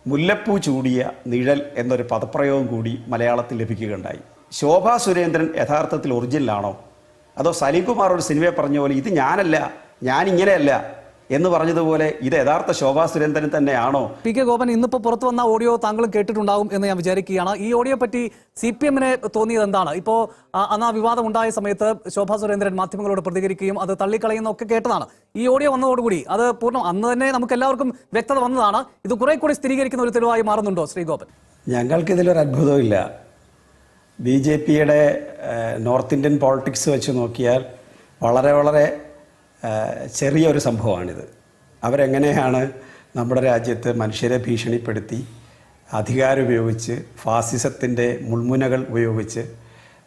മുല്ലപ്പൂ ചൂടിയ നിഴൽ എന്നൊരു പദപ്രയോഗം കൂടി മലയാളത്തിൽ ലഭിക്കുകയുണ്ടായി. ശോഭാ സുരേന്ദ്രൻ യഥാർത്ഥത്തിൽ ഒറിജിനലാണോ, അതോ സലീംകുമാർ ഒരു സിനിമയെ പറഞ്ഞ പോലെ ഇത് ഞാനല്ല, ഞാനിങ്ങനെയല്ല എന്ന് പറഞ്ഞതുപോലെ ഇത് യഥാർത്ഥ ശോഭാ സുരേന്ദ്രൻ തന്നെയാണോ? പി കെ ഗോപൻ, ഇന്നിപ്പോൾ പുറത്തു വന്ന ഓഡിയോ താങ്കളും കേട്ടിട്ടുണ്ടാകും എന്ന് ഞാൻ വിചാരിക്കുകയാണ്. ഈ ഓഡിയോ പറ്റി CPM-ന് തോന്നിയത് എന്താണ്? ഇപ്പോൾ അന്ന് ആ വിവാദം ഉണ്ടായ സമയത്ത് ശോഭാ സുരേന്ദ്രൻ മാധ്യമങ്ങളോട് പ്രതികരിക്കുകയും അത് തള്ളിക്കളയുന്നൊക്കെ കേട്ടതാണ്. ഈ ഓഡിയോ വന്നതോടുകൂടി അത് പൂർണ്ണം അന്ന് തന്നെ നമുക്ക് എല്ലാവർക്കും വ്യക്തത വന്നതാണ്. ഇത് കുറെ കൂടി സ്ഥിരീകരിക്കുന്ന ഒരു തെളിവായി മാറുന്നുണ്ടോ ശ്രീ ഗോപൻ? ഞങ്ങൾക്കിതിലൊരു അത്ഭുതമില്ല. BJP-യുടെ നോർത്ത് ഇന്ത്യൻ പോളിറ്റിക്സ് വെച്ച് നോക്കിയാൽ വളരെ ചെറിയൊരു സംഭവമാണിത്. അവരെങ്ങനെയാണ് നമ്മുടെ രാജ്യത്ത് മനുഷ്യരെ ഭീഷണിപ്പെടുത്തി അധികാരം ഉപയോഗിച്ച് ഫാസിസത്തിൻ്റെ മുൾമുനകൾ ഉപയോഗിച്ച്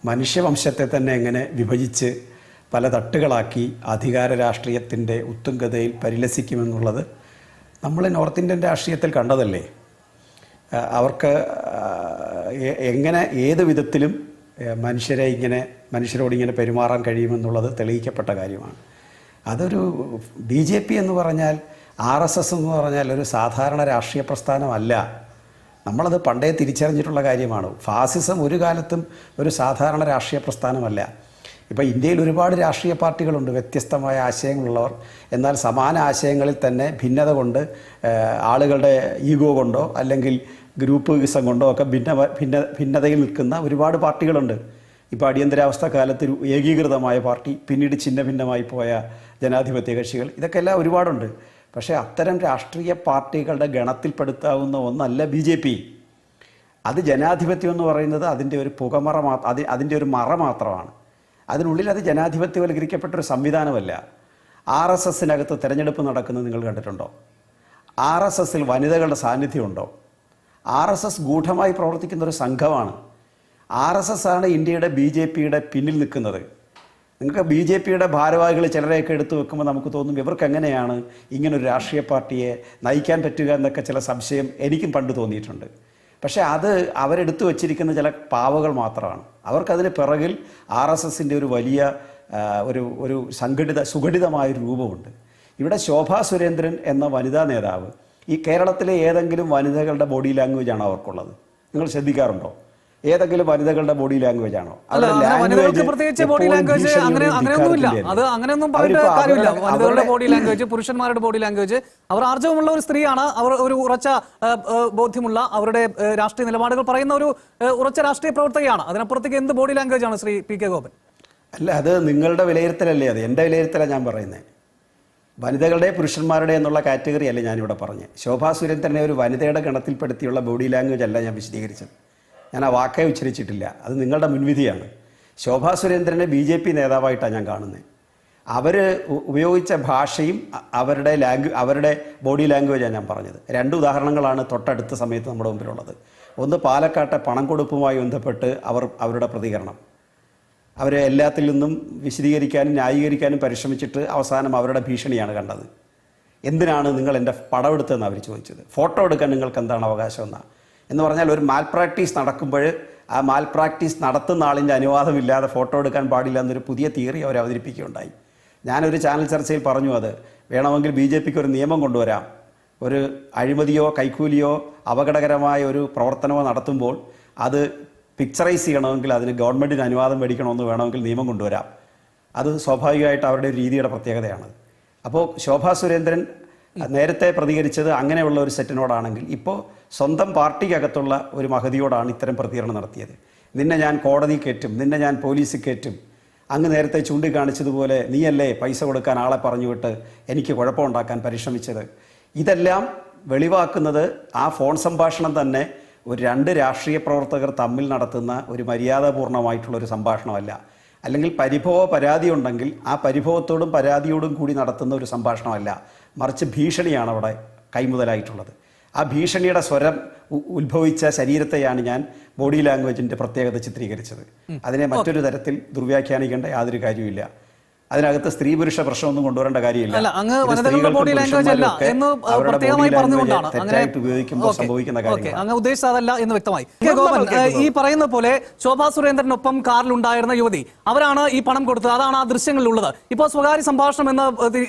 മനുഷ്യവംശത്തെ തന്നെ എങ്ങനെ വിഭജിച്ച് പല തട്ടുകളാക്കി അധികാര രാഷ്ട്രീയത്തിൻ്റെ ഉത്തുംഗതയിൽ പരിലസിക്കുമെന്നുള്ളത് നമ്മൾ നോർത്ത് ഇന്ത്യൻ രാഷ്ട്രീയത്തിൽ കണ്ടതല്ലേ. അവർക്ക് എങ്ങനെ ഏത് വിധത്തിലും മനുഷ്യരോട് ഇങ്ങനെ പെരുമാറാൻ കഴിയുമെന്നുള്ളത് തെളിയിക്കപ്പെട്ട കാര്യമാണ്. അതൊരു BJP എന്ന് പറഞ്ഞാൽ RSS എന്ന് പറഞ്ഞാൽ ഒരു സാധാരണ രാഷ്ട്രീയ പ്രസ്ഥാനമല്ല. നമ്മളത് പണ്ടേ തിരിച്ചറിഞ്ഞിട്ടുള്ള കാര്യമാണ്. ഫാസിസം ഒരു കാലത്തും ഒരു സാധാരണ രാഷ്ട്രീയ പ്രസ്ഥാനമല്ല. ഇപ്പോൾ ഇന്ത്യയിൽ ഒരുപാട് രാഷ്ട്രീയ പാർട്ടികളുണ്ട്, വ്യത്യസ്തമായ ആശയങ്ങളുള്ളവർ. എന്നാൽ സമാന ആശയങ്ങളിൽ തന്നെ ഭിന്നത കൊണ്ട് ആളുകളുടെ ഈഗോ കൊണ്ടോ അല്ലെങ്കിൽ ഗ്രൂപ്പിസം കൊണ്ടോ ഒക്കെ ഭിന്നതയിൽ നിൽക്കുന്ന ഒരുപാട് പാർട്ടികളുണ്ട്. ഇപ്പോൾ അടിയന്തരാവസ്ഥ കാലത്ത് ഒരു ഏകീകൃതമായ പാർട്ടി, പിന്നീട് ഛിന്ന ഭിന്നമായി പോയ ജനാധിപത്യ കക്ഷികൾ, ഇതൊക്കെ എല്ലാം ഒരുപാടുണ്ട്. പക്ഷേ അത്തരം രാഷ്ട്രീയ പാർട്ടികളുടെ ഗണത്തിൽപ്പെടുത്താവുന്ന ഒന്നല്ല BJP. അത് ജനാധിപത്യം എന്ന് പറയുന്നത് അതിൻ്റെ ഒരു പുകമറ അതിൻ്റെ ഒരു മറ മാത്രമാണ്. അതിനുള്ളിൽ അത് ജനാധിപത്യവൽക്കരിക്കപ്പെട്ടൊരു സംവിധാനമല്ല. RSS-നകത്ത് തിരഞ്ഞെടുപ്പ് നടക്കുന്നത് നിങ്ങൾ കണ്ടിട്ടുണ്ടോ? RSS-ൽ വനിതകളുടെ സാന്നിധ്യമുണ്ടോ? RSS ഗൂഢമായി പ്രവർത്തിക്കുന്നൊരു സംഘമാണ്. RSS ആണ് ഇന്ത്യയുടെ BJP-യുടെ പിന്നിൽ നിൽക്കുന്നത്. നിങ്ങൾക്ക് BJP-യുടെ ഭാരവാഹികൾ ചിലരെയൊക്കെ എടുത്തു വെക്കുമ്പോൾ നമുക്ക് തോന്നും ഇവർക്ക് എങ്ങനെയാണ് ഇങ്ങനൊരു രാഷ്ട്രീയ പാർട്ടിയെ നയിക്കാൻ പറ്റുക എന്നൊക്കെ ചില സംശയം എനിക്കും പണ്ട് തോന്നിയിട്ടുണ്ട്. പക്ഷേ അത് അവരെടുത്തു വച്ചിരിക്കുന്ന ചില പാവകൾ മാത്രമാണ്. അവർക്കതിന് പിറകിൽ RSS-ൻ്റെ ഒരു വലിയ ഒരു സുഘടിതമായൊരു രൂപമുണ്ട്. ഇവിടെ ശോഭാ സുരേന്ദ്രൻ എന്ന വനിതാ നേതാവ് ഈ കേരളത്തിലെ ഏതെങ്കിലും വനിതകളുടെ ബോഡി ലാംഗ്വേജാണോ അവർക്കുള്ളത്? നിങ്ങൾ ശ്രദ്ധിക്കാറുണ്ടോ? ഏതെങ്കിലും വനിതകളുടെ ബോഡി ലാംഗ്വേജ് ആണോ? പ്രത്യേകിച്ച് ബോഡി ലാംഗ്വേജ് അങ്ങനെയൊന്നുമില്ല. അത് അങ്ങനെയൊന്നും പറയേണ്ട കാര്യമില്ല. വനിതകളുടെ ബോഡി ലാംഗ്വേജ്, പുരുഷന്മാരുടെ ബോഡി ലാംഗ്വേജ്, അവർ ആർജവമുള്ള ഒരു സ്ത്രീയാണ്. അവർ ഒരു ഉറച്ച ബോധ്യമുള്ള അവരുടെ രാഷ്ട്രീയ നിലപാടുകൾ പറയുന്ന ഒരു ഉറച്ച രാഷ്ട്രീയ പ്രവർത്തകയാണ്. അതിനപ്പുറത്തേക്ക് എന്ത് ബോഡി ലാംഗ്വേജ് ആണ് ശ്രീ പി കെ ഗോപൻ? അല്ല, അത് നിങ്ങളുടെ വിലയിരുത്തലല്ലേ. അത് എൻ്റെ വിലയിരുത്തലാണ് ഞാൻ പറയുന്നത്. വനിതകളുടെ പുരുഷന്മാരുടെ എന്നുള്ള കാറ്റഗറി അല്ല ഞാനിവിടെ പറഞ്ഞത്. ശോഭാ സുരേന്ദ്രനെ ഒരു വനിതയുടെ ഗണത്തിൽപ്പെടുത്തിയുള്ള ബോഡി ലാംഗ്വേജ് അല്ല ഞാൻ വിശദീകരിച്ചത്. ഞാൻ ആ വാക്കേ ഉച്ചരിച്ചിട്ടില്ല. അത് നിങ്ങളുടെ മുൻവിധിയാണ്. ശോഭാ സുരേന്ദ്രനെ BJP നേതാവായിട്ടാണ് ഞാൻ കാണുന്നത്. അവർ ഉപയോഗിച്ച ഭാഷയും അവരുടെ ബോഡി ലാംഗ്വേജാണ് ഞാൻ പറഞ്ഞത്. 2 ഉദാഹരണങ്ങളാണ് തൊട്ടടുത്ത സമയത്ത് നമ്മുടെ മുമ്പിലുള്ളത്. ഒന്ന് പാലക്കാട്ടെ പണം കൊടുപ്പുമായി ബന്ധപ്പെട്ട് അവരുടെ പ്രതികരണം. അവരെ എല്ലാത്തിൽ നിന്നും വിശദീകരിക്കാനും ന്യായീകരിക്കാനും പരിശ്രമിച്ചിട്ട് അവസാനം അവരുടെ ഭീഷണിയാണ് കണ്ടത്. എന്തിനാണ് നിങ്ങൾ എൻ്റെ പടം എടുത്തതെന്ന് അവർ ചോദിച്ചത്. ഫോട്ടോ എടുക്കാൻ നിങ്ങൾക്ക് എന്താണ് അവകാശം എന്ന് പറഞ്ഞാൽ ഒരു മാൽ പ്രാക്ടീസ് നടക്കുമ്പോൾ ആ മാൽ പ്രാക്ടീസ് നടത്തുന്ന ആളിൻ്റെ അനുവാദമില്ലാതെ ഫോട്ടോ എടുക്കാൻ പാടില്ല എന്നൊരു പുതിയ തിയറി അവർ അവതരിപ്പിക്കുകയുണ്ടായി. ഞാനൊരു ചാനൽ ചർച്ചയിൽ പറഞ്ഞു, അത് വേണമെങ്കിൽ BJP-ക്ക് ഒരു നിയമം കൊണ്ടുവരാം. ഒരു അഴിമതിയോ കൈക്കൂലിയോ അപകടകരമായ ഒരു പ്രവർത്തനമോ നടത്തുമ്പോൾ അത് പിക്ചറൈസ് ചെയ്യണമെങ്കിൽ അതിന് ഗവൺമെൻറ്റിന് അനുവാദം മേടിക്കണമെന്ന് വേണമെങ്കിൽ നിയമം കൊണ്ടുവരാം. അത് സ്വാഭാവികമായിട്ട് അവരുടെ രീതിയുടെ പ്രത്യേകതയാണ്. അപ്പോൾ ശോഭാ സുരേന്ദ്രൻ നേരത്തെ പ്രതികരിച്ചത് അങ്ങനെയുള്ള ഒരു സെറ്റിനോടാണെങ്കിൽ ഇപ്പോൾ സ്വന്തം പാർട്ടിക്കകത്തുള്ള ഒരു മഹതിയോടാണ് ഇത്തരം പ്രതികരണം നടത്തിയത്. നിന്നെ ഞാൻ കോടതി കയറ്റും, നിന്നെ ഞാൻ പോലീസിൽ കയറ്റും, അങ്ങ് നേരത്തെ ചൂണ്ടിക്കാണിച്ചതുപോലെ നീയല്ലേ പൈസ കൊടുക്കാൻ ആളെ പറഞ്ഞു വിട്ട് എനിക്ക് കുഴപ്പമുണ്ടാക്കാൻ പരിശ്രമിച്ചത്. ഇതെല്ലാം വെളിവാക്കുന്നത് ആ ഫോൺ സംഭാഷണം തന്നെ ഒരു 2 രാഷ്ട്രീയ പ്രവർത്തകർ തമ്മിൽ നടത്തുന്ന ഒരു മര്യാദപൂർണ്ണമായിട്ടുള്ളൊരു സംഭാഷണമല്ല. അല്ലെങ്കിൽ പരാതി ഉണ്ടെങ്കിൽ ആ പരിഭവത്തോടും പരാതിയോടും കൂടി നടത്തുന്ന ഒരു സംഭാഷണമല്ല, മറിച്ച് ഭീഷണിയാണ് അവിടെ കൈമുതലായിട്ടുള്ളത്. ആ ഭീഷണിയുടെ സ്വരം ഉത്ഭവിച്ച ശരീരത്തെയാണ് ഞാൻ ബോഡി ലാംഗ്വേജിൻ്റെ പ്രത്യേകത ചിത്രീകരിച്ചത്. അതിനെ മറ്റൊരു തരത്തിൽ ദുർവ്യാഖ്യാനിക്കേണ്ട യാതൊരു കാര്യമില്ല. അതിനകത്ത് സ്ത്രീ പുരുഷ പ്രശ്നമൊന്നും കൊണ്ടുവരേണ്ട കാര്യമില്ല. അല്ല, അങ്ങ് ഇത് വനിതകളുടെ സ്ത്രീകൾക്കും ബോഡി ലാംഗ്വേജ് അല്ല പുരുഷന്മാർക്കും എന്ന് അവരുടെ പ്രത്യേകമായി body പറഞ്ഞുകൊണ്ടാണ് language അങ്ങനെ തെറ്റായിട്ട് ഉപയോഗിക്കുമ്പോൾ സംഭവിക്കുന്ന കാര്യങ്ങൾ. അങ്ങ് ഉദ്ദേശിച്ചത് അതല്ല എന്ന് വ്യക്തമായി. ഗോപൻ, ഈ പറയുന്ന പോലെ ശോഭാ സുരേന്ദ്രനൊപ്പം കാറിലുണ്ടായിരുന്ന യുവതി അവരാണ് ഈ പണം കൊടുത്തത്. അതാണ് ആ ദൃശ്യങ്ങളിലുള്ളത്. ഇപ്പോൾ സ്വകാര്യ സംഭാഷണം എന്ന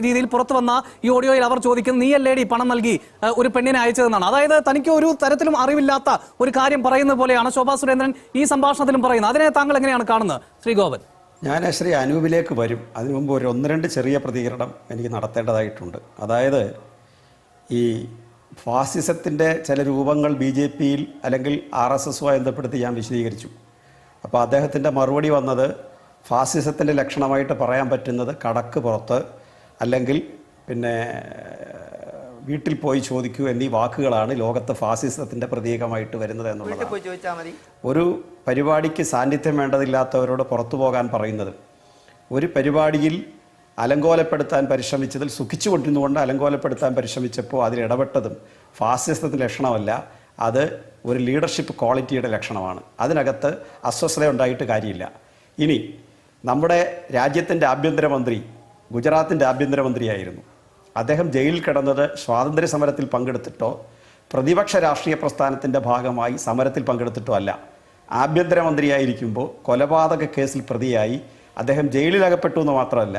രീതിയിൽ പുറത്തു വന്ന ഈ ഓഡിയോയിൽ അവർ ചോദിക്കുന്നത് നീയല്ലേടി പണം നൽകി ഒരു പെണ്ണിനെ അയച്ചതെന്നാണ്. അതായത് തനിക്ക് ഒരു തരത്തിലും അറിവില്ലാത്ത ഒരു കാര്യം പറയുന്നത് പോലെയാണ് ശോഭാ സുരേന്ദ്രൻ ഈ സംഭാഷണത്തിലും പറയുന്നത്. അതിനെ താങ്കൾ എങ്ങനെയാണ് കാണുന്നത് ശ്രീ ഗോപൻ? ഞാൻ ശ്രീ അനൂപിലേക്ക് വരും. അതിനു മുമ്പ് ഒരു 1-2 ചെറിയ പ്രതികരണം എനിക്ക് നടത്തേണ്ടതായിട്ടുണ്ട്. അതായത് ഈ ഫാസിസത്തിൻ്റെ ചില രൂപങ്ങൾ BJPയിൽ അല്ലെങ്കിൽ RSSുമായി ബന്ധപ്പെടുത്തി ഞാൻ വിശദീകരിച്ചു. അപ്പോൾ അദ്ദേഹത്തിൻ്റെ മറുപടി വന്നത് ഫാസിസത്തിൻ്റെ ലക്ഷണമായിട്ട് പറയാൻ പറ്റുന്നത് കടക്ക് പുറത്ത് അല്ലെങ്കിൽ പിന്നെ വീട്ടിൽ പോയി ചോദിക്കൂ എന്നീ വാക്കുകളാണ് ലോകത്ത് ഫാസിസത്തിൻ്റെ പ്രതീകമായിട്ട് വരുന്നത് എന്നുള്ളതാണ്. ഒരു പരിപാടിക്ക് സാന്നിധ്യം വേണ്ടതില്ലാത്തവരോട് പുറത്തു പോകാൻ പറയുന്നത്, ഒരു പരിപാടിയിൽ അലങ്കോലപ്പെടുത്താൻ പരിശ്രമിച്ചതിൽ സുഖിച്ചുകൊണ്ടിരുന്നുകൊണ്ട് അലങ്കോലപ്പെടുത്താൻ പരിശ്രമിച്ചപ്പോൾ അതിലിടപെട്ടതും ഫാസിസത്തിൻ്റെ ലക്ഷണമല്ല, അത് ഒരു ലീഡർഷിപ്പ് ക്വാളിറ്റിയുടെ ലക്ഷണമാണ്. അതിനകത്ത് അസ്വസ്ഥത ഉണ്ടായിട്ട് കാര്യമില്ല. ഇനി നമ്മുടെ രാജ്യത്തിൻ്റെ ആഭ്യന്തരമന്ത്രി ഗുജറാത്തിൻ്റെ ആഭ്യന്തരമന്ത്രിയായിരുന്നു. അദ്ദേഹം ജയിലിൽ കിടന്നത് സ്വാതന്ത്ര്യ സമരത്തിൽ പങ്കെടുത്തിട്ടോ പ്രതിപക്ഷ രാഷ്ട്രീയ പ്രസ്ഥാനത്തിൻ്റെ ഭാഗമായി സമരത്തിൽ പങ്കെടുത്തിട്ടോ അല്ല. ആഭ്യന്തരമന്ത്രിയായിരിക്കുമ്പോൾ കൊലപാതക കേസിൽ പ്രതിയായി അദ്ദേഹം ജയിലിലകപ്പെട്ടു എന്ന് മാത്രമല്ല,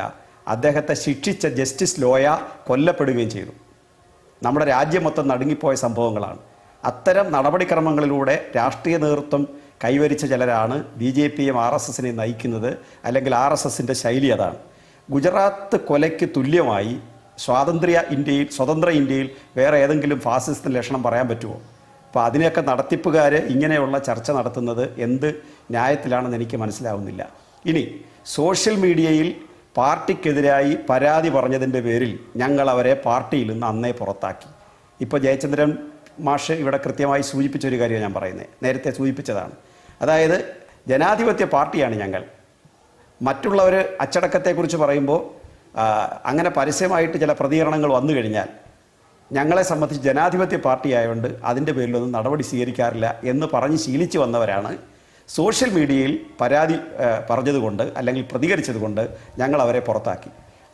അദ്ദേഹത്തെ ശിക്ഷിച്ച ജസ്റ്റിസ് ലോയ കൊല്ലപ്പെടുകയും ചെയ്തു. നമ്മുടെ രാജ്യം മൊത്തം നടുങ്ങിപ്പോയ സംഭവങ്ങളാണ്. അത്തരം നടപടിക്രമങ്ങളിലൂടെ രാഷ്ട്രീയ നേതൃത്വം കൈവരിച്ച ചിലരാണ് BJPയും RSSനെയും നയിക്കുന്നത്, അല്ലെങ്കിൽ RSSൻ്റെ ശൈലി അതാണ്. ഗുജറാത്ത് കൊലയ്ക്ക് തുല്യമായി സ്വതന്ത്ര ഇന്ത്യയിൽ വേറെ ഏതെങ്കിലും ഫാസിസത്തിൻ്റെ ലക്ഷണം പറയാൻ പറ്റുമോ? അപ്പോൾ അതിനെയൊക്കെ നടത്തിപ്പുകാർ ഇങ്ങനെയുള്ള ചർച്ച നടത്തുന്നത് എന്ത് ന്യായത്തിലാണെന്ന് എനിക്ക് മനസ്സിലാവുന്നില്ല. ഇനി സോഷ്യൽ മീഡിയയിൽ പാർട്ടിക്കെതിരായി പരാതി പറഞ്ഞതിൻ്റെ പേരിൽ ഞങ്ങൾ അവരെ പാർട്ടിയിൽ നിന്ന് അന്നേ പുറത്താക്കി. ഇപ്പോൾ ജയചന്ദ്രൻ മാഷ് ഇവിടെ കൃത്യമായി സൂചിപ്പിച്ചൊരു കാര്യമാണ് ഞാൻ പറയുന്നത്, നേരത്തെ സൂചിപ്പിച്ചതാണ്. അതായത് ജനാധിപത്യ പാർട്ടിയാണ് ഞങ്ങൾ. മറ്റുള്ളവർ അച്ചടക്കത്തെക്കുറിച്ച് പറയുമ്പോൾ അങ്ങനെ പരസ്യമായിട്ട് ചില പ്രതികരണങ്ങൾ വന്നു കഴിഞ്ഞാൽ ഞങ്ങളെ സംബന്ധിച്ച് ജനാധിപത്യ പാർട്ടി ആയതുകൊണ്ട് അതിൻ്റെ പേരിലൊന്നും നടപടി സ്വീകരിക്കാറില്ല എന്ന് പറഞ്ഞ് ശീലിച്ചു വന്നവരാണ്. സോഷ്യൽ മീഡിയയിൽ പരാതി പറഞ്ഞതുകൊണ്ട് അല്ലെങ്കിൽ പ്രതികരിച്ചതുകൊണ്ട് ഞങ്ങൾ അവരെ പുറത്താക്കി.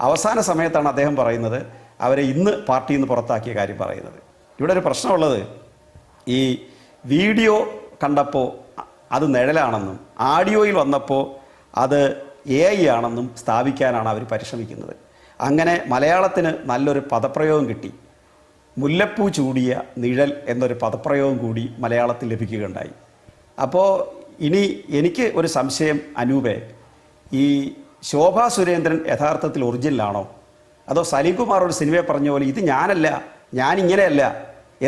അവസാന സമയത്താണ് അദ്ദേഹം പറയുന്നത് അവരെ ഇന്ന് പാർട്ടിയിൽ നിന്ന് പുറത്താക്കിയ കാര്യം പറയുന്നത്. ഇവിടെ ഒരു പ്രശ്നമുള്ളത്, ഈ വീഡിയോ കണ്ടപ്പോൾ അത് നിഴലാണെന്നും ആഡിയോയിൽ വന്നപ്പോൾ അത് AI ആണെന്നും സ്ഥാപിക്കാനാണ് അവർ പരിശ്രമിക്കുന്നത്. അങ്ങനെ മലയാളത്തിന് നല്ലൊരു പദപ്രയോഗം കിട്ടി. മുല്ലപ്പൂ ചൂടിയ നിഴൽ എന്നൊരു പദപ്രയോഗം കൂടി മലയാളത്തിൽ ലഭിക്കുകയുണ്ടായി. അപ്പോൾ ഇനി എനിക്ക് ഒരു സംശയം അനൂപേ, ഈ ശോഭാ സുരേന്ദ്രൻ യഥാർത്ഥത്തിൽ ഒറിജിനലാണോ, അതോ സലീം കുമാർ ഒരു സിനിമയെ പറഞ്ഞ പോലെ ഇത് ഞാനല്ല, ഞാനിങ്ങനെയല്ല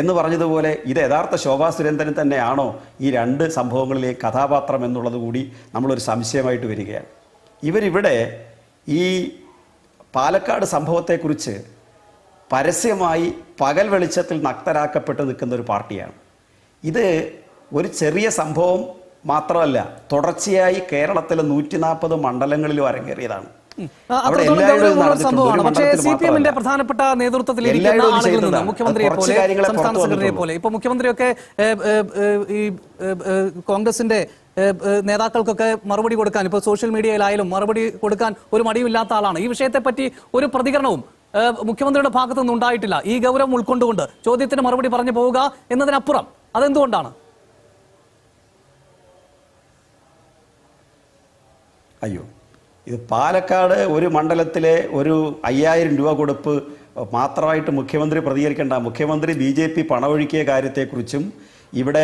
എന്ന് പറഞ്ഞതുപോലെ ഇത് യഥാർത്ഥ ശോഭാ സുരേന്ദ്രൻ തന്നെയാണോ ഈ 2 സംഭവങ്ങളിലെ കഥാപാത്രം എന്നുള്ളത് കൂടി നമ്മളൊരു സംശയമായിട്ട് വരികയാണ്. ഇവരിവിടെ ഈ പാലക്കാട് സംഭവത്തെക്കുറിച്ച് പരസ്യമായി പകൽ വെളിച്ചത്തിൽ നഗ്നരാക്കപ്പെട്ട് നിൽക്കുന്ന ഒരു പാർട്ടിയാണ്. ഇത് ഒരു ചെറിയ സംഭവം മാത്രമല്ല, തുടർച്ചയായി കേരളത്തിലെ 140 മണ്ഡലങ്ങളിലും അരങ്ങേറിയതാണ്. CPMന്റെ പ്രധാനപ്പെട്ട നേതൃത്വത്തിൽ ഇരിക്കുന്ന ആളുകളിൽ നിന്ന് മുഖ്യമന്ത്രിയെ പോലെ സംസ്ഥാന സെക്രട്ടറിയെ പോലെ ഇപ്പോൾ മുഖ്യമന്ത്രിയൊക്കെ ഈ കോൺഗ്രസിന്റെ നേതാക്കൾക്കൊക്കെ മറുപടി കൊടുക്കാൻ ഇപ്പോൾ സോഷ്യൽ മീഡിയയിലായാലും മറുപടി കൊടുക്കാൻ ഒരു മടിയുമില്ലാത്ത ആളാണ്. ഈ വിഷയത്തെപ്പറ്റി ഒരു പ്രതികരണവും മുഖ്യമന്ത്രിയുടെ ഭാഗത്തു നിന്ന് ഉണ്ടായിട്ടില്ല. ഈ ഗൗരവം ഉൾക്കൊണ്ടുകൊണ്ട് ചോദ്യത്തിന് മറുപടി പറഞ്ഞു പോവുക എന്നതിനപ്പുറം അതെന്തുകൊണ്ടാണ്? അയ്യോ, ഇത് പാലക്കാട് ഒരു മണ്ഡലത്തിലെ ഒരു 5000 രൂപ കൊടുപ്പ് മാത്രമായിട്ട് മുഖ്യമന്ത്രി പ്രതികരിക്കേണ്ട. മുഖ്യമന്ത്രി BJP പണമൊഴുക്കിയ കാര്യത്തെക്കുറിച്ചും ഇവിടെ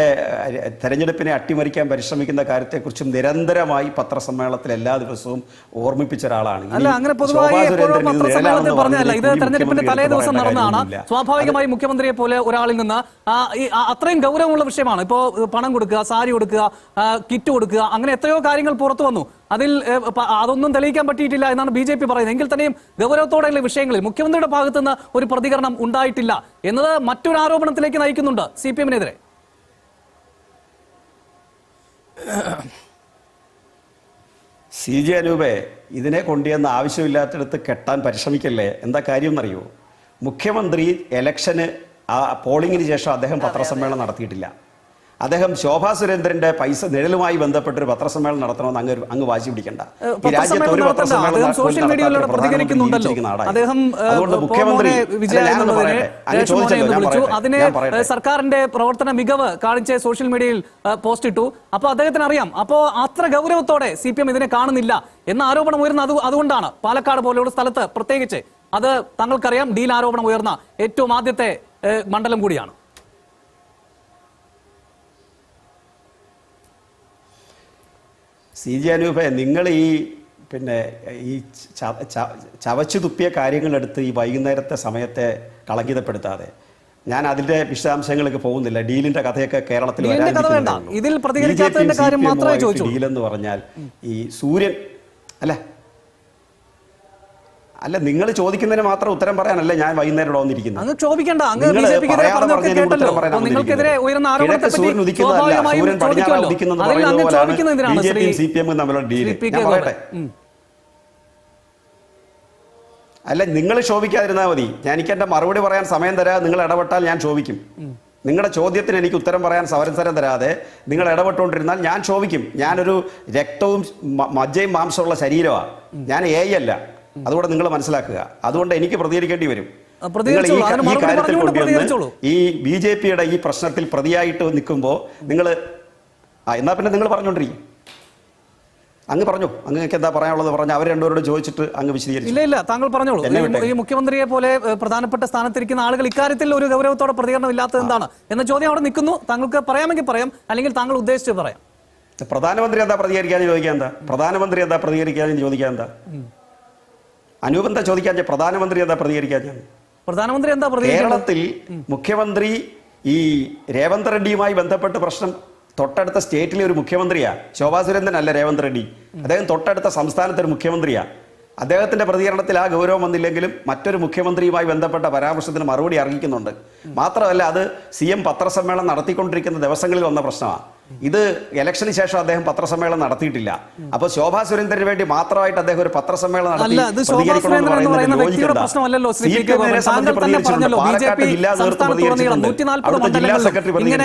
തെരഞ്ഞെടുപ്പിനെ അട്ടിമറിക്കാൻ പരിശ്രമിക്കുന്ന കാര്യത്തെക്കുറിച്ചും നിരന്തരമായി പത്രസമ്മേളനത്തിൽ എല്ലാ ദിവസവും ഓർമ്മിപ്പിച്ച ഒരാളാണ്. ഇത് തെരഞ്ഞെടുപ്പിന്റെ തലേ ദിവസം നടന്നതാണ്. സ്വാഭാവികമായി മുഖ്യമന്ത്രിയെ പോലെ ഒരാളിൽ നിന്ന് അത്രയും ഗൗരവമുള്ള വിഷയമാണ്. ഇപ്പോൾ പണം കൊടുക്കുക, സാരി കൊടുക്കുക, കിറ്റ് കൊടുക്കുക, അങ്ങനെ എത്രയോ കാര്യങ്ങൾ പുറത്തു വന്നു. അതിൽ അതൊന്നും തെളിയിക്കാൻ പറ്റിയിട്ടില്ല എന്നാണ് BJP പറയുന്നത്. എങ്കിൽ തന്നെയും ഗൗരവത്തോടെയുള്ള വിഷയങ്ങളിൽ മുഖ്യമന്ത്രിയുടെ ഭാഗത്തുനിന്ന് ഒരു പ്രതികരണം ഉണ്ടായിട്ടില്ല എന്നത് മറ്റൊരു ആരോപണത്തിലേക്ക് നയിക്കുന്നുണ്ട് CPMനെതിരെ. CJ അനൂപേ, ഇതിനെ കൊണ്ടുവന്ന് ആവശ്യമില്ലാത്തടത്ത് കെട്ടാൻ പരിശ്രമിക്കല്ലേ. എന്താ കാര്യം എന്നറിയോ? മുഖ്യമന്ത്രി ഇലക്ഷന് പോളിംഗിന് ശേഷം അദ്ദേഹം പത്രസമ്മേളനം നടത്തിയിട്ടില്ല. അദ്ദേഹം ശോഭാ സുരേന്ദ്രന്റെ പൈസ നിഴലുമായി ബന്ധപ്പെട്ടൊരു പത്രസമ്മേളനം നടത്തണമെന്ന് അങ്ങ് വാശി പിടിക്കണ്ട. ഈ രാജ്യത്ത് ഒരു പത്രസമ്മേളനം സോഷ്യൽ മീഡിയയിലൂടെ പ്രതികരിക്കുന്നുണ്ടല്ലോ. അദ്ദേഹം അതുകൊണ്ട് മുഖ്യമന്ത്രി അതിനെ സർക്കാരിന്റെ പ്രവർത്തന മികവ് കാണിച്ച് സോഷ്യൽ മീഡിയയിൽ പോസ്റ്റ് ഇട്ടു. അപ്പൊ അദ്ദേഹത്തിന് അറിയാം. അപ്പോ അത്ര ഗൗരവത്തോടെ CPM ഇതിനെ കാണുന്നില്ല എന്ന ആരോപണം ഉയർന്ന അതുകൊണ്ടാണ് പാലക്കാട് പോലെയുള്ള സ്ഥലത്ത് പ്രത്യേകിച്ച്. അത് താങ്കൾക്കറിയാം, ഡീൽ ആരോപണം ഉയർന്ന ഏറ്റവും ആദ്യത്തെ മണ്ഡലം കൂടിയാണ്. CJ അനൂപേ, നിങ്ങൾ ഈ ചവച്ചു തുപ്പിയ കാര്യങ്ങളെടുത്ത് ഈ വൈകുന്നേരത്തെ സമയത്തെ കളങ്കിതപ്പെടുത്താതെ, ഞാൻ അതിന്റെ വിശദാംശങ്ങൾക്ക് പോകുന്നില്ല. ഡീലിന്റെ കഥയൊക്കെ കേരളത്തിൽ ഡീലെന്ന് പറഞ്ഞാൽ ഈ സൂര്യൻ അല്ല നിങ്ങൾ ചോദിക്കുന്നതിന് മാത്രം ഉത്തരം പറയാനല്ല ഞാൻ വൈകുന്നേരം ഇവിടെ വന്നിരിക്കുന്നത്. സൂര്യൻ ഉദിക്കുന്നതല്ല, സൂര്യൻ പടിഞ്ഞാറ് ഉദിക്കുന്നത് പറയുന്നത് പോലെയാണ് BJPയും CPM തമ്മിലുള്ള ഡീല്. ഞാൻ പറയട്ടെ, അല്ല നിങ്ങൾ ശോഭിക്കാതിരുന്നാൽ മതി. എനിക്ക് എന്റെ മറുപടി പറയാൻ സമയം തരാതെ നിങ്ങൾ ഇടപെട്ടാൽ ഞാൻ ശോഭിക്കും. നിങ്ങളുടെ ചോദ്യത്തിന് എനിക്ക് ഉത്തരം പറയാൻ അവസരം തരാതെ നിങ്ങൾ ഇടപെട്ടുകൊണ്ടിരുന്നാൽ ഞാൻ ശോഭിക്കും. ഞാനൊരു രക്തവും മജ്ജയും മാംസമുള്ള ശരീരമാണ്, ഞാൻ AI അല്ല. അതുകൊണ്ട് നിങ്ങൾ മനസ്സിലാക്കുക. അതുകൊണ്ട് എനിക്ക് പ്രതികരിക്കേണ്ടി വരും. നിങ്ങൾ ഈ കാര്യത്തിൽ കൊണ്ടുവന്ന് ഈ BJPയുടെ ഈ പ്രശ്നത്തിൽ പ്രതിയായിട്ട് നിൽക്കുമ്പോൾ നിങ്ങൾ എന്നാ പിന്നെ നിങ്ങൾ പറഞ്ഞുകൊണ്ടിരിക്കും. അങ്ങ് പറഞ്ഞു, അങ്ങക്ക് എന്താ പറയാനുള്ളത് പറഞ്ഞാൽ അവർ രണ്ടുപേരോട് ചോദിച്ചിട്ട് അങ്ങ് വിശദീകരിച്ചു. ഇല്ല, താങ്കൾ പറഞ്ഞോളൂ. ഈ മുഖ്യമന്ത്രിയെ പോലെ പ്രധാനപ്പെട്ട സ്ഥാനത്തിരിക്കുന്ന ആളുകൾ ഇക്കാര്യത്തിൽ ഒരു ഗൗരവത്തോടെ പ്രതികരണം ഇല്ലാത്തത് എന്താണ് എന്ന ചോദ്യം അവിടെ നിൽക്കുന്നു. താങ്കൾക്ക് പറയാമെങ്കിൽ പറയാം, അല്ലെങ്കിൽ താങ്കൾ ഉദ്ദേശിച്ച് പറയാം. പ്രധാനമന്ത്രി എന്താ പ്രതികരിക്കാൻ ചോദിക്കാൻ എന്താ? പ്രധാനമന്ത്രി എന്താ പ്രതികരിക്കാൻ ചോദിക്കാൻ എന്താ? അനൂപ് എന്താ ചോദിക്കാൻ? പ്രധാനമന്ത്രി എന്താ പ്രതികരിക്കാൻ? പ്രധാനമന്ത്രി എന്താ കേരളത്തിൽ മുഖ്യമന്ത്രി ഈ രേവന്ത് റെഡ്ഡിയുമായി ബന്ധപ്പെട്ട പ്രശ്നം തൊട്ടടുത്ത സ്റ്റേറ്റിലെ ഒരു മുഖ്യമന്ത്രിയാ. ശോഭാ സുരേന്ദ്രൻ അല്ല രേവന്ത് റെഡ്ഡി. അദ്ദേഹം തൊട്ടടുത്ത സംസ്ഥാനത്തെ ഒരു മുഖ്യമന്ത്രിയാ. അദ്ദേഹത്തിന്റെ പ്രതികരണത്തിൽ ആ ഗൗരവം വന്നില്ലെങ്കിലും മറ്റൊരു മുഖ്യമന്ത്രിയുമായി ബന്ധപ്പെട്ട പരാമർശത്തിന് മറുപടി അർഹിക്കുന്നുണ്ട്. മാത്രമല്ല, അത് CM പത്രസമ്മേളനം നടത്തിക്കൊണ്ടിരിക്കുന്ന ദിവസങ്ങളിൽ വന്ന പ്രശ്നമാണ്. ഇത് ഇലക്ഷന് ശേഷം അദ്ദേഹം പത്രസമ്മേളനം നടത്തിയിട്ടില്ല. അപ്പൊ ശോഭാ സുരേന്ദ്രന് വേണ്ടി മാത്രമായിട്ട് അദ്ദേഹം ഒരു പത്രസമ്മേളനം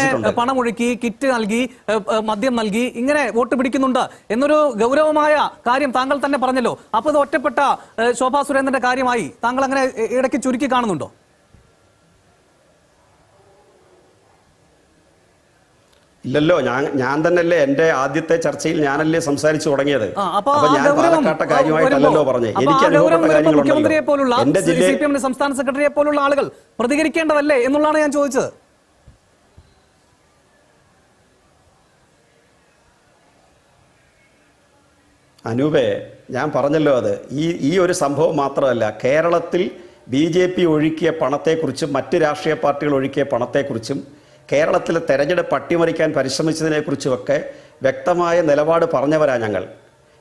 നടത്തി പണമൊഴുക്കി, കിറ്റ് നൽകി, മദ്യം നൽകി, ഇങ്ങനെ വോട്ട് പിടിക്കുന്നുണ്ട് എന്നൊരു ഗൗരവമായ കാര്യം താങ്കൾ തന്നെ പറഞ്ഞല്ലോ. അപ്പൊ ഇത് ഒറ്റപ്പെട്ട ശോഭാ സുരേന്ദ്രന്റെ കാര്യമായി താങ്കൾ അങ്ങനെ ഇടയ്ക്ക് ചുരുക്കി കാണുന്നുണ്ടോ? ഇല്ലല്ലോ, ഞാൻ തന്നെയല്ലേ എന്റെ ആദ്യത്തെ ചർച്ചയിൽ ഞാനല്ലേ സംസാരിച്ചു തുടങ്ങിയത്. അപ്പൊ ഞാൻ പാലക്കാട്ടെ കാര്യമായിട്ടല്ലോ പറഞ്ഞേ. എനിക്ക് അനുഭവപ്പെട്ട കാര്യങ്ങളുണ്ടല്ലോ. എന്റെ ജില്ലയിൽ സംസ്ഥാന സെക്രട്ടറിയെ പോലുള്ള ആളുകൾ പ്രതികരിക്കേണ്ടതല്ലേ എന്നുള്ളതാണ് ഞാൻ ചോദിച്ചത്. അനൂപേ, ഞാൻ പറഞ്ഞല്ലോ, അത് ഈ ഒരു സംഭവം മാത്രമല്ല. കേരളത്തിൽ BJP ഒഴുക്കിയ പണത്തെക്കുറിച്ചും മറ്റ് രാഷ്ട്രീയ പാർട്ടികൾ ഒഴുക്കിയ പണത്തെക്കുറിച്ചും കേരളത്തിലെ തെരഞ്ഞെടുപ്പ് അട്ടിമറിക്കാൻ പരിശ്രമിച്ചതിനെക്കുറിച്ചുമൊക്കെ വ്യക്തമായ നിലപാട് പറഞ്ഞവരാ ഞങ്ങൾ.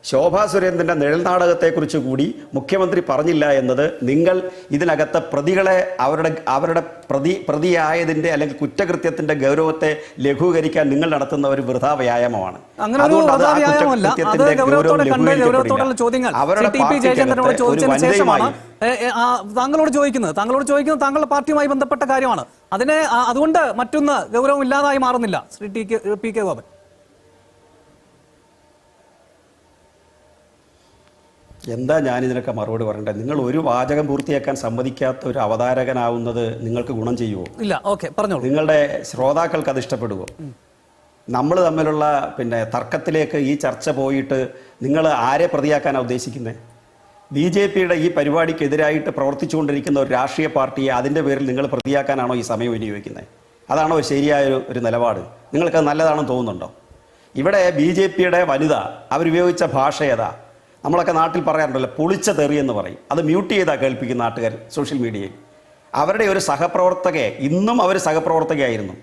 ശോഭാ സുരേന്ദ്രൻ്റെ നിഴൽ നാടകത്തെക്കുറിച്ച് കൂടി മുഖ്യമന്ത്രി പറഞ്ഞില്ല എന്നത് നിങ്ങൾ ഇതിനകത്ത് പ്രതികളെ അവരുടെ പ്രതിയായതിൻ്റെ അല്ലെങ്കിൽ കുറ്റകൃത്യത്തിൻ്റെ ഗൗരവത്തെ ലഘൂകരിക്കാൻ നിങ്ങൾ നടത്തുന്ന ഒരു വൃഥാ വ്യായാമമാണ്. അതുകൊണ്ട് അത് ആ കുറ്റകൃത്യത്തിൻ്റെ ഗൗരവം ലഘൂകരിക്കപ്പെടില്ല. അവരുടെ താങ്കളോട് ചോദിക്കുന്നത് താങ്കളുടെ പാർട്ടിയുമായി ബന്ധപ്പെട്ട കാര്യമാണ്. അതിനെ അതുകൊണ്ട് മറ്റൊന്ന് ഗൗരവം ഇല്ലാതായി മാറുന്നില്ല. ശ്രീ PK ഗോപൻ, എന്താ ഞാനിതിനൊക്കെ മറുപടി പറയണ്ടത്? നിങ്ങൾ ഒരു വാചകം പൂർത്തിയാക്കാൻ സമ്മതിക്കാത്ത ഒരു അവതാരകനാവുന്നത് നിങ്ങൾക്ക് ഗുണം ചെയ്യുമോ? ഇല്ല. ഓക്കെ, പറഞ്ഞോളൂ. നിങ്ങളുടെ ശ്രോതാക്കൾക്ക് അത് ഇഷ്ടപ്പെടുമോ? നമ്മൾ തമ്മിലുള്ള തർക്കത്തിലേക്ക് ഈ ചർച്ച പോയിട്ട് നിങ്ങൾ ആരെ പ്രതിയാക്കാനാണ് ഉദ്ദേശിക്കുന്നത്? BJPയുടെ ഈ പരിപാടിക്കെതിരായിട്ട് പ്രവർത്തിച്ചുകൊണ്ടിരിക്കുന്ന ഒരു രാഷ്ട്രീയ പാർട്ടിയെ അതിൻ്റെ പേരിൽ നിങ്ങൾ പ്രതിയാക്കാനാണോ ഈ സമയം വിനിയോഗിക്കുന്നത്? അതാണോ ശരിയായ ഒരു നിലപാട്? നിങ്ങൾക്കത് നല്ലതാണെന്ന് തോന്നുന്നുണ്ടോ? ഇവിടെ BJPയുടെ വനിത അവരുപയോഗിച്ച ഭാഷ ഏതാ? നമ്മളൊക്കെ നാട്ടിൽ പറയാറുണ്ടല്ലോ, പൊളിച്ച തെറി എന്ന് പറയും. അത് മ്യൂട്ട് ചെയ്താൽ കേൾപ്പിക്കുന്ന നാട്ടുകാർ സോഷ്യൽ മീഡിയയിൽ. അവരുടെ ഒരു സഹപ്രവർത്തകയെ, ഇന്നും അവർ സഹപ്രവർത്തകയായിരുന്നു,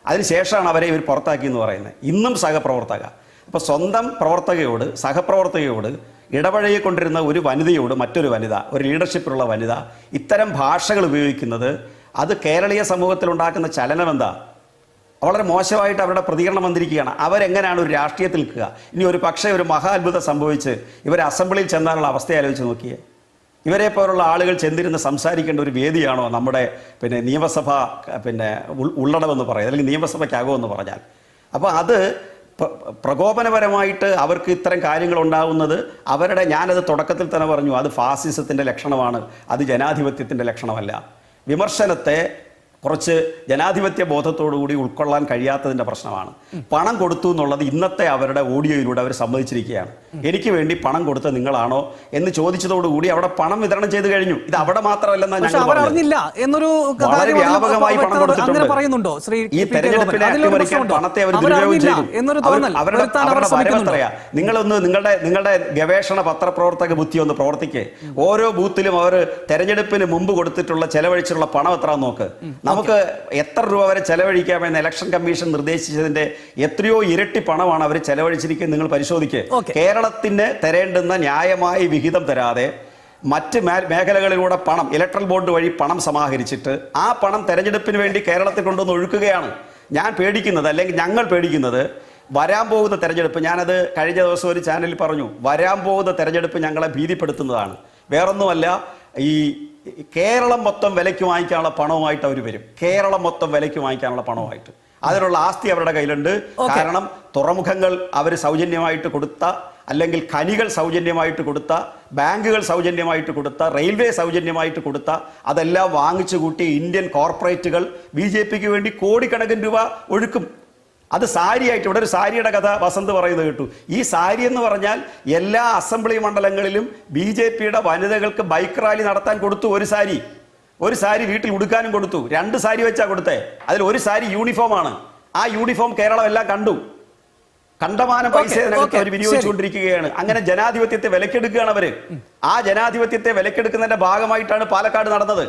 അതിനുശേഷമാണ് അവരെ ഇവർ പുറത്താക്കിയെന്ന് പറയുന്നത്. ഇന്നും സഹപ്രവർത്തക. അപ്പോൾ സ്വന്തം പ്രവർത്തകയോട്, സഹപ്രവർത്തകയോട് ഇടപഴകിക്കൊണ്ടിരുന്ന ഒരു വനിതയോട് മറ്റൊരു വനിത, ഒരു ലീഡർഷിപ്പിലുള്ള വനിത ഇത്തരം ഭാഷകൾ ഉപയോഗിക്കുന്നത് അത് കേരളീയ സമൂഹത്തിൽ ഉണ്ടാക്കുന്ന ചലനം എന്താ? വളരെ മോശമായിട്ട് അവരുടെ പ്രതികരണം വന്നിരിക്കുകയാണ്. അവരെങ്ങനെയാണ് ഒരു രാഷ്ട്രീയത്തിൽ നിൽക്കുക? ഇനി ഒരു പക്ഷേ ഒരു മഹാ അത്ഭുതം സംഭവിച്ച് ഇവർ അസംബ്ലിയിൽ ചെന്നാലുള്ള അവസ്ഥ ആലോചിച്ച് നോക്കിയേ. ഇവരെ പോലുള്ള ആളുകൾ ചെന്നിരുന്ന് സംസാരിക്കേണ്ട ഒരു വേദിയാണോ നമ്മുടെ നിയമസഭ ഉള്ളടമെന്ന് പറയുന്നത്, അല്ലെങ്കിൽ നിയമസഭയ്ക്കകമെന്ന് പറഞ്ഞാൽ? അപ്പോൾ അത് പ്രകോപനപരമായിട്ട് അവർക്ക് ഇത്തരം കാര്യങ്ങൾ ഉണ്ടാകുന്നത് ഞാനത് തുടക്കത്തിൽ തന്നെ പറഞ്ഞു, അത് ഫാസിസത്തിൻ്റെ ലക്ഷണമാണ്, അത് ജനാധിപത്യത്തിൻ്റെ ലക്ഷണമല്ല. വിമർശനത്തെ കുറച്ച് ജനാധിപത്യ ബോധത്തോടുകൂടി ഉൾക്കൊള്ളാൻ കഴിയാത്തതിൻ്റെ പ്രശ്നമാണ്. പണം കൊടുത്തു എന്നുള്ളത് ഇന്നത്തെ അവരുടെ ഓഡിയോയിലൂടെ അവർ സമ്മതിച്ചിരിക്കുകയാണ്. എനിക്ക് വേണ്ടി പണം കൊടുത്ത നിങ്ങളാണോ എന്ന് ചോദിച്ചതോടുകൂടി അവിടെ പണം വിതരണം ചെയ്ത് കഴിഞ്ഞു. ഇത് അവിടെ മാത്രമല്ലെന്നാണ് ഞങ്ങൾ വളരെ വ്യാപകമായി പണം കൊടുത്തിട്ടുണ്ട്. ഈ തെരഞ്ഞെടുപ്പിനെ അട്ടിമറിക്കാൻ പണത്തെ അവർ ദുരുപയോഗം ചെയ്തു. അവരുടെ വരവെത്രയാ? നിങ്ങളുടെ ഗവേഷണ പത്രപ്രവർത്തക ബുദ്ധി ഒന്ന് പ്രവർത്തിക്കേ. ഓരോ ബൂത്തിലും അവർ തെരഞ്ഞെടുപ്പിന് മുമ്പ് കൊടുത്തിട്ടുള്ള ചെലവഴിച്ചിട്ടുള്ള പണം എത്ര നോക്ക്. നമുക്ക് എത്ര രൂപ വരെ ചെലവഴിക്കാമെന്ന് ഇലക്ഷൻ കമ്മീഷൻ നിർദ്ദേശിച്ചതിന്റെ എത്രയോ ഇരട്ടി പണമാണ് അവർ ചെലവഴിച്ചിരിക്കുന്നത് നിങ്ങൾ പരിശോധിക്കുക. കേരളത്തിന് തരേണ്ടുന്ന ന്യായമായ വിഹിതം തരാതെ മറ്റ് മേഖലകളിലൂടെ പണം ഇലക്ട്രൽ ബോർഡ് വഴി പണം സമാഹരിച്ചിട്ട് ആ പണം തെരഞ്ഞെടുപ്പിന് വേണ്ടി കേരളത്തിൽ കൊണ്ടുവന്ന് ഒഴുക്കുകയാണ്. ഞാൻ പേടിക്കുന്നത്, അല്ലെങ്കിൽ ഞങ്ങൾ പേടിക്കുന്നത്, വരാൻ പോകുന്ന തെരഞ്ഞെടുപ്പ്, ഞാനത് കഴിഞ്ഞ ദിവസം ഒരു ചാനലിൽ പറഞ്ഞു, വരാൻ പോകുന്ന തെരഞ്ഞെടുപ്പ് ഞങ്ങളെ ഭീതിപ്പെടുത്തുന്നതാണ്. വേറൊന്നുമല്ല, ഈ കേരളം മൊത്തം വിലയ്ക്ക് വാങ്ങിക്കാനുള്ള പണവുമായിട്ട് അവർ വരും. കേരളം മൊത്തം വിലയ്ക്ക് വാങ്ങിക്കാനുള്ള പണവുമായിട്ട്. അതിനുള്ള ആസ്തി അവരുടെ കയ്യിലുണ്ട്. കാരണം തുറമുഖങ്ങൾ അവർ സൗജന്യമായിട്ട് കൊടുത്ത, അല്ലെങ്കിൽ ഖനികൾ സൗജന്യമായിട്ട് കൊടുത്ത, ബാങ്കുകൾ സൗജന്യമായിട്ട് കൊടുത്ത, റെയിൽവേ സൗജന്യമായിട്ട് കൊടുത്ത, അതെല്ലാം വാങ്ങിച്ചു കൂട്ടി ഇന്ത്യൻ കോർപ്പറേറ്റുകൾ BJPക്ക് വേണ്ടി കോടിക്കണക്കിന് രൂപ ഒഴുക്കും. അത് സാരിയായിട്ട്, ഇവിടെ ഒരു സാരിയുടെ കഥ വസന്ത് പറയുന്നത് കേട്ടു. ഈ സാരി എന്ന് പറഞ്ഞാൽ എല്ലാ അസംബ്ലി മണ്ഡലങ്ങളിലും BJPയുടെ വനിതകൾക്ക് ബൈക്ക് റാലി നടത്താൻ കൊടുത്തു. ഒരു സാരി വീട്ടിൽ ഉടുക്കാനും കൊടുത്തു. 2 സാരി വെച്ചാ കൊടുത്തേ. അതിൽ ഒരു സാരി യൂണിഫോമാണ്. ആ യൂണിഫോം കേരളം എല്ലാം കണ്ടു. കണ്ടമാനം പൈസ അതിനകത്ത് അവർ വിനിയോഗിച്ചുകൊണ്ടിരിക്കുകയാണ്. അങ്ങനെ ജനാധിപത്യത്തെ വിലക്കെടുക്കുകയാണ് അവര്. ആ ജനാധിപത്യത്തെ വിലക്കെടുക്കുന്നതിന്റെ ഭാഗമായിട്ടാണ് പാലക്കാട് നടന്നത്.